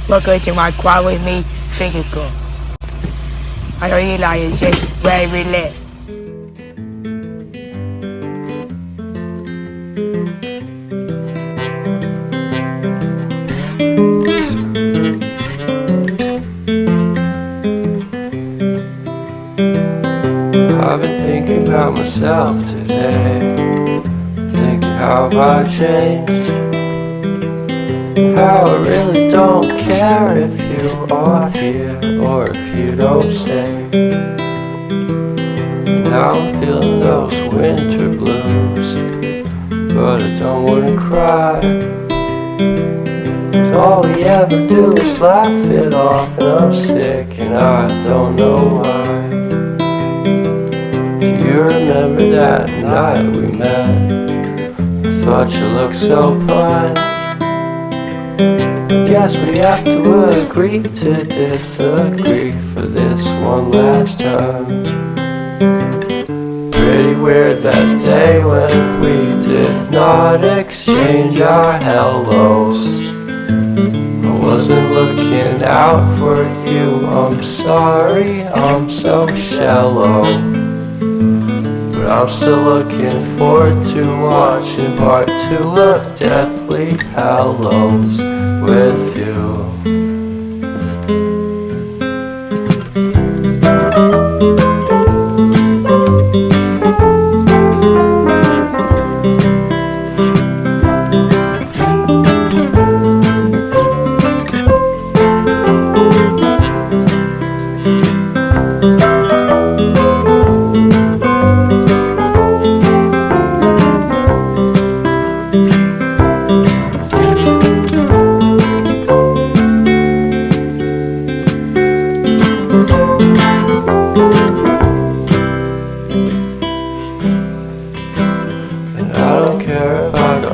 Welcome to my quad with me physical. I know you like it, shit, very lit. I've been thinking about myself today, thinking how have I changed, how I really don't care if you are here or if you don't stay. Now I'm feeling those winter blues, but I don't wanna cry. All we ever do is laugh it off, and I'm sick and I don't know why. Do you remember that night we met? I thought you looked so fine. I guess we have to agree to disagree for this one last time. Pretty weird that day when we did not exchange our hellos. I wasn't looking out for you, I'm sorry, I'm so shallow. But I'm still looking forward to watching part 2 of Deathly Hallows with you.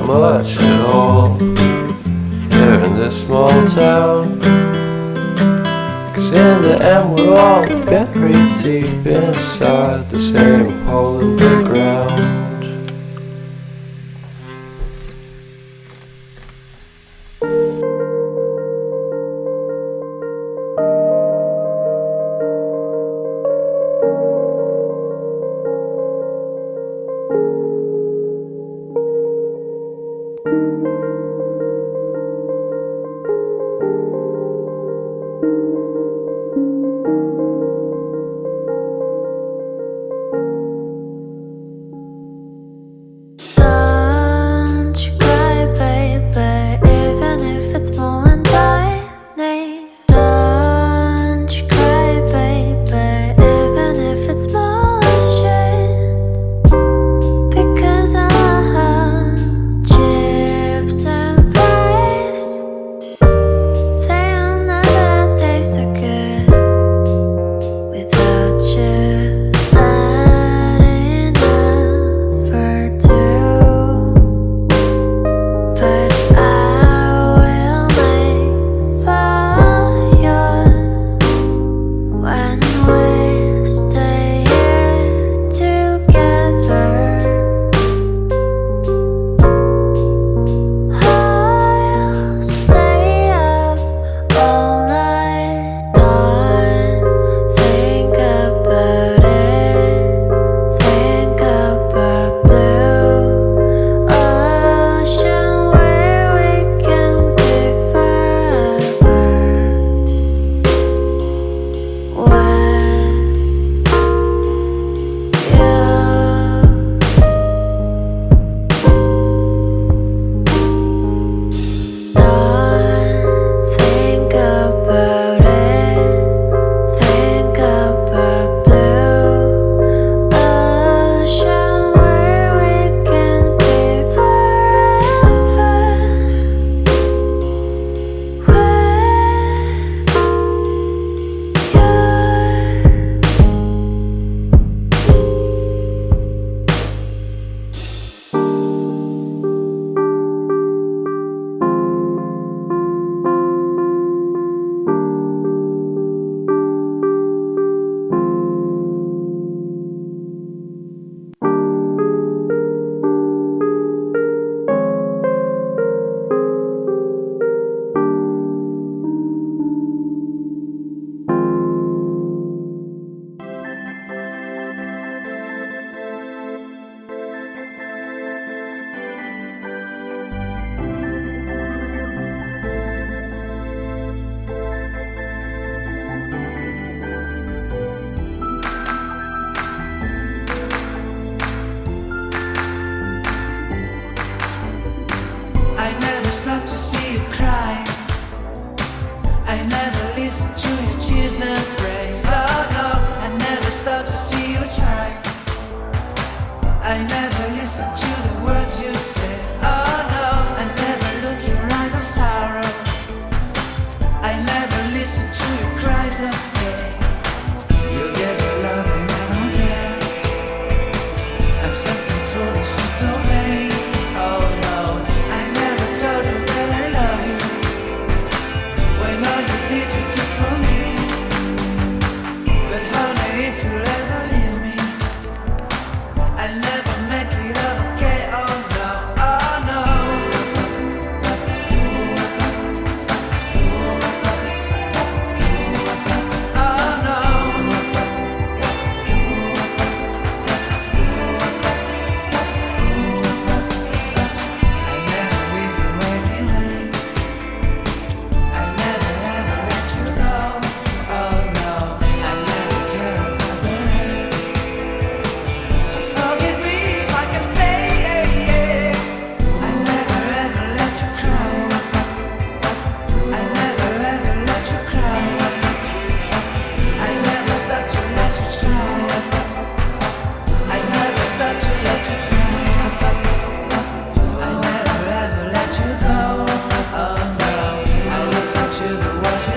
Much at all here in this small town, 'cause in the end we're all buried deep inside the same hole in the ground.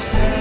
say